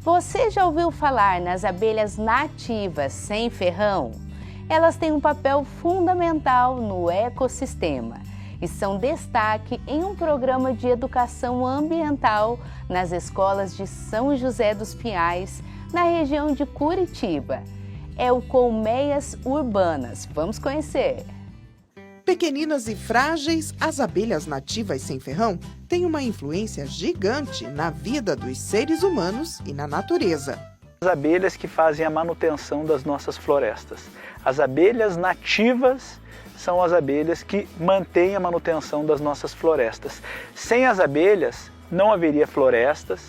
Você já ouviu falar nas abelhas nativas sem ferrão? Elas têm um papel fundamental no ecossistema e são destaque em um programa de educação ambiental nas escolas de São José dos Pinhais, na região de Curitiba. É o Colmeias Urbanas. Vamos conhecer! Pequeninas e frágeis, as abelhas nativas sem ferrão têm uma influência gigante na vida dos seres humanos e na natureza. As abelhas que fazem a manutenção das nossas florestas. As abelhas nativas são as abelhas que mantêm a manutenção das nossas florestas. Sem as abelhas, não haveria florestas.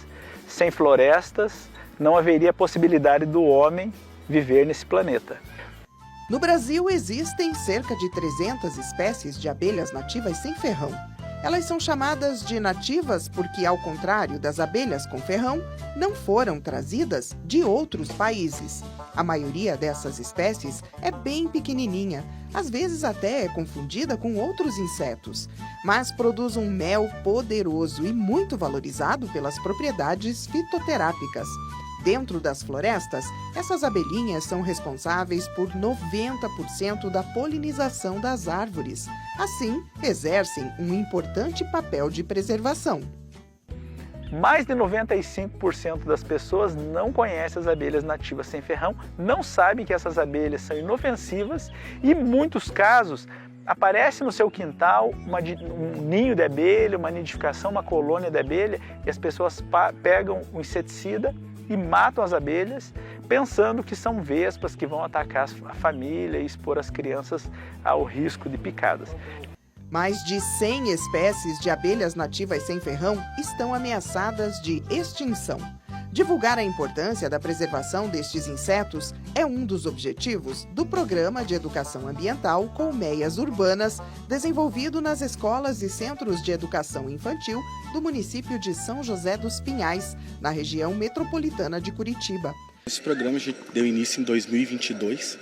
Sem florestas, não haveria possibilidade do homem viver nesse planeta. No Brasil, existem cerca de 300 espécies de abelhas nativas sem ferrão. Elas são chamadas de nativas porque, ao contrário das abelhas com ferrão, não foram trazidas de outros países. A maioria dessas espécies é bem pequenininha, às vezes até é confundida com outros insetos, mas produz um mel poderoso e muito valorizado pelas propriedades fitoterápicas. Dentro das florestas, essas abelhinhas são responsáveis por 90% da polinização das árvores. Assim, exercem um importante papel de preservação. Mais de 95% das pessoas não conhecem as abelhas nativas sem ferrão, não sabem que essas abelhas são inofensivas e, em muitos casos, aparece no seu quintal um ninho de abelha, uma nidificação, uma colônia de abelha, e as pessoas pegam o inseticida e matam as abelhas, pensando que são vespas que vão atacar a família e expor as crianças ao risco de picadas. Mais de 100 espécies de abelhas nativas sem ferrão estão ameaçadas de extinção. Divulgar a importância da preservação destes insetos é um dos objetivos do Programa de Educação Ambiental Colmeias Urbanas, desenvolvido nas escolas e centros de educação infantil do município de São José dos Pinhais, na região metropolitana de Curitiba. Esse programa deu início em 2022,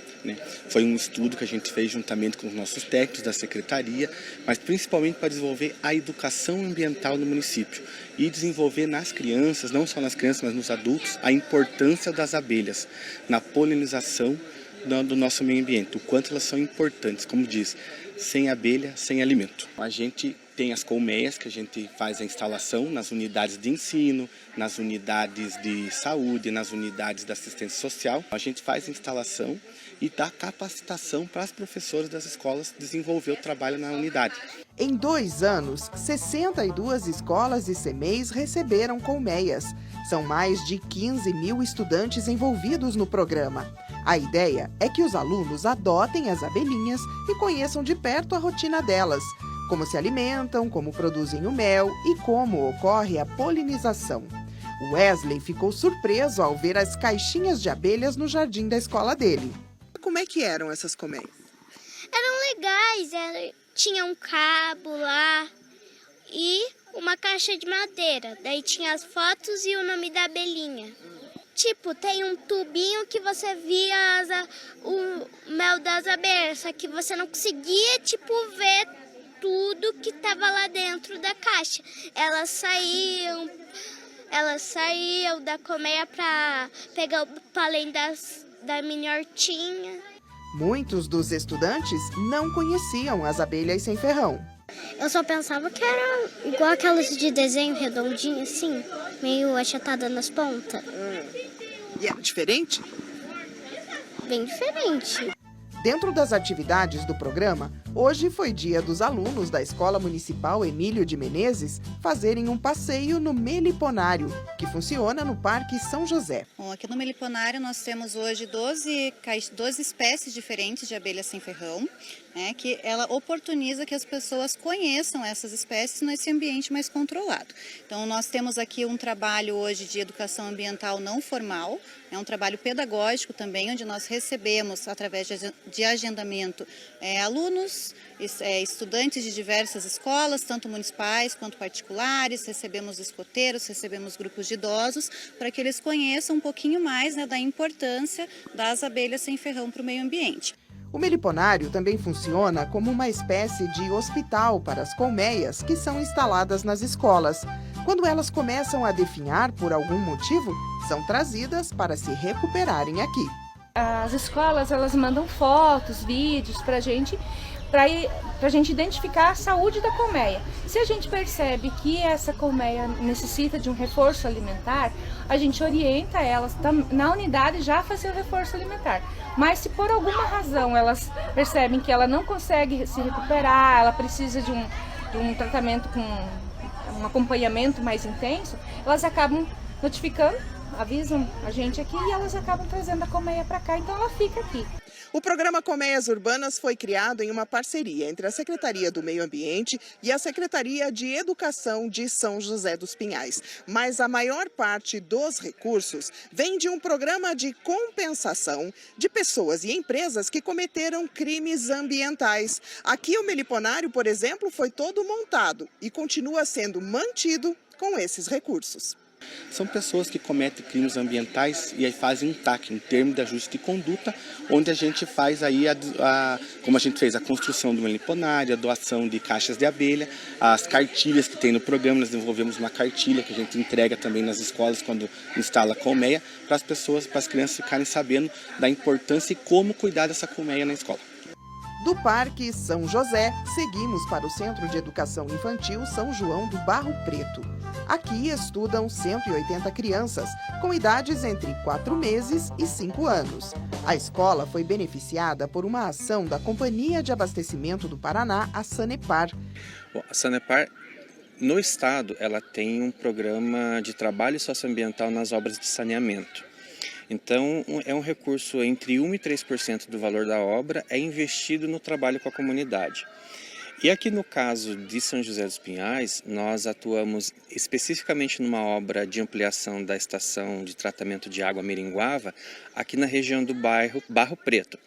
Foi um estudo que a gente fez juntamente com os nossos técnicos da secretaria, mas principalmente para desenvolver a educação ambiental no município e desenvolver nas crianças, não só nas crianças, mas nos adultos, a importância das abelhas na polinização do nosso meio ambiente, o quanto elas são importantes, como diz, sem abelha, sem alimento. A gente tem as colmeias, que a gente faz a instalação nas unidades de ensino, nas unidades de saúde, nas unidades da assistência social. A gente faz a instalação e dá capacitação para as professoras das escolas desenvolver o trabalho na unidade. Em 2 anos, 62 escolas e CMEIs receberam colmeias. São mais de 15 mil estudantes envolvidos no programa. A ideia é que os alunos adotem as abelhinhas e conheçam de perto a rotina delas, como se alimentam, como produzem o mel e como ocorre a polinização. Wesley ficou surpreso ao ver as caixinhas de abelhas no jardim da escola dele. Como é que eram essas colmeias? Eram legais, tinha um cabo lá e uma caixa de madeira. Daí tinha as fotos e o nome da abelhinha. Tipo, tem um tubinho que você via o mel das abelhas, só que você não conseguia, ver tudo que estava lá dentro da caixa. Elas saíam da colmeia para pegar o pólen da minha hortinha. Muitos dos estudantes não conheciam as abelhas sem ferrão. Eu só pensava que era igual aquelas de desenho redondinho assim, meio achatada nas pontas. E era diferente? Bem diferente. Dentro das atividades do programa, hoje foi dia dos alunos da Escola Municipal Emílio de Menezes fazerem um passeio no meliponário, que funciona no Parque São José. Bom, aqui no meliponário nós temos hoje 12 espécies diferentes de abelhas sem ferrão, que ela oportuniza que as pessoas conheçam essas espécies nesse ambiente mais controlado. Então nós temos aqui um trabalho hoje de educação ambiental não formal, um trabalho pedagógico também, onde nós recebemos, através de agendamento, alunos, estudantes de diversas escolas, tanto municipais quanto particulares, recebemos escoteiros, recebemos grupos de idosos, para que eles conheçam um pouquinho mais da importância das abelhas sem ferrão para o meio ambiente. O meliponário também funciona como uma espécie de hospital para as colmeias que são instaladas nas escolas. Quando elas começam a definhar por algum motivo, são trazidas para se recuperarem aqui. As escolas, elas mandam fotos, vídeos para a gente identificar a saúde da colmeia. Se a gente percebe que essa colmeia necessita de um reforço alimentar, a gente orienta elas na unidade já a fazer o reforço alimentar. Mas se por alguma razão elas percebem que ela não consegue se recuperar, ela precisa de um tratamento com um acompanhamento mais intenso, elas acabam notificando, avisam a gente aqui e elas acabam trazendo a colmeia para cá, então ela fica aqui. O programa Colmeias Urbanas foi criado em uma parceria entre a Secretaria do Meio Ambiente e a Secretaria de Educação de São José dos Pinhais. Mas a maior parte dos recursos vem de um programa de compensação de pessoas e empresas que cometeram crimes ambientais. Aqui o meliponário, por exemplo, foi todo montado e continua sendo mantido com esses recursos. São pessoas que cometem crimes ambientais e aí fazem um TAC, um termo de ajuste de conduta, onde a gente faz aí, como a gente fez, a construção do meliponário, a doação de caixas de abelha, as cartilhas que tem no programa. Nós desenvolvemos uma cartilha que a gente entrega também nas escolas quando instala a colmeia, para as pessoas, para as crianças ficarem sabendo da importância e como cuidar dessa colmeia na escola. Do Parque São José, seguimos para o Centro de Educação Infantil São João do Barro Preto. Aqui estudam 180 crianças, com idades entre 4 meses e 5 anos. A escola foi beneficiada por uma ação da Companhia de Abastecimento do Paraná, a Sanepar. Bom, a Sanepar, no estado, ela tem um programa de trabalho socioambiental nas obras de saneamento. Então, é um recurso entre 1% e 3% do valor da obra é investido no trabalho com a comunidade. E aqui no caso de São José dos Pinhais, nós atuamos especificamente numa obra de ampliação da estação de tratamento de água Miringuava, aqui na região do bairro Barro Preto.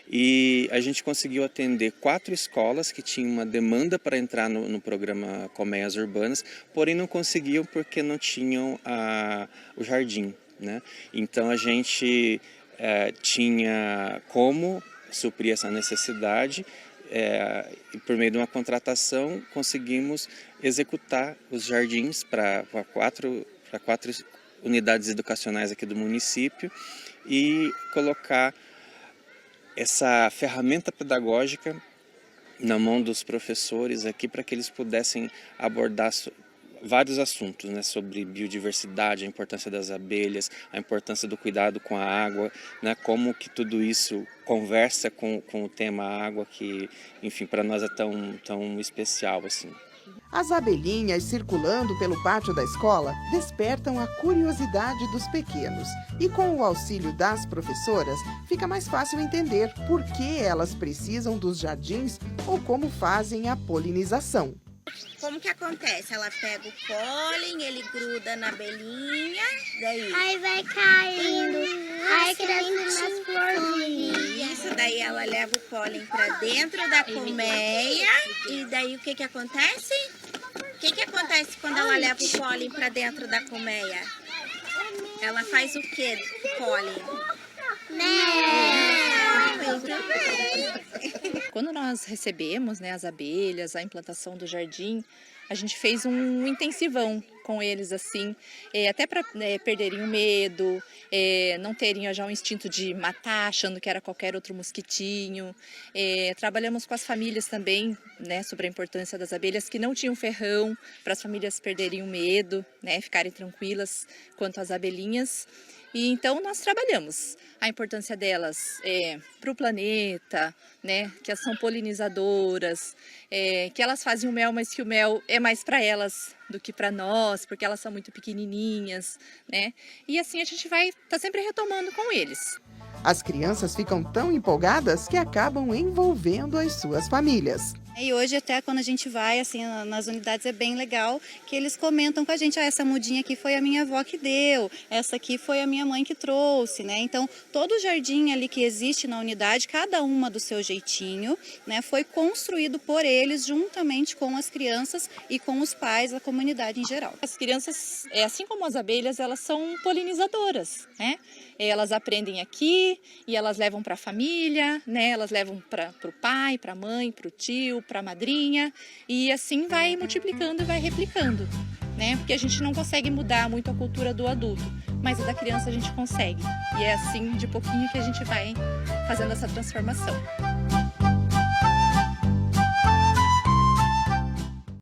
E a gente conseguiu atender 4 escolas que tinham uma demanda para entrar no programa Colmeias Urbanas, porém não conseguiam porque não tinham o jardim, né? Então a gente tinha como suprir essa necessidade. E por meio de uma contratação conseguimos executar os jardins para 4 unidades educacionais aqui do município e colocar essa ferramenta pedagógica na mão dos professores aqui para que eles pudessem abordar vários assuntos, né, sobre biodiversidade, a importância das abelhas, a importância do cuidado com a água, né, como que tudo isso conversa com o tema água, que, enfim, para nós é tão especial assim. As abelhinhas circulando pelo pátio da escola despertam a curiosidade dos pequenos. E com o auxílio das professoras, fica mais fácil entender por que elas precisam dos jardins ou como fazem a polinização. Como que acontece? Ela pega o pólen, ele gruda na abelhinha, daí... Aí vai caindo, aí crescendo nas florzinhas. Isso, daí ela leva o pólen para dentro da colmeia e daí o que que acontece? O que que acontece quando ela leva o pólen para dentro da colmeia? Ela faz o que com o pólen? Quando nós recebemos, né, as abelhas, a implantação do jardim, a gente fez um intensivão com eles, assim, até para perderem o medo, não terem já um instinto de matar, achando que era qualquer outro mosquitinho. Trabalhamos com as famílias também, né, sobre a importância das abelhas que não tinham ferrão, para as famílias perderem o medo, né, ficarem tranquilas quanto às abelhinhas. E então nós trabalhamos a importância delas para o planeta, né, que elas são polinizadoras, que elas fazem o mel, mas que o mel é mais para elas do que para nós, porque elas são muito pequenininhas, né? E assim a gente vai estar sempre retomando com eles. As crianças ficam tão empolgadas que acabam envolvendo as suas famílias. E hoje até quando a gente vai assim nas unidades é bem legal que eles comentam com a gente, essa mudinha aqui foi a minha avó que deu, essa aqui foi a minha mãe que trouxe, né? Então todo o jardim ali que existe na unidade, cada uma do seu jeitinho, né, foi construído por eles juntamente com as crianças e com os pais da comunidade em geral. As crianças, assim como as abelhas, elas são polinizadoras, né? Elas aprendem aqui e elas levam para a família, né? Elas levam para o pai, para a mãe, para o tio, para a madrinha, e assim vai multiplicando e vai replicando. né? Porque a gente não consegue mudar muito a cultura do adulto, mas a da criança a gente consegue. E é assim, de pouquinho, que a gente vai fazendo essa transformação.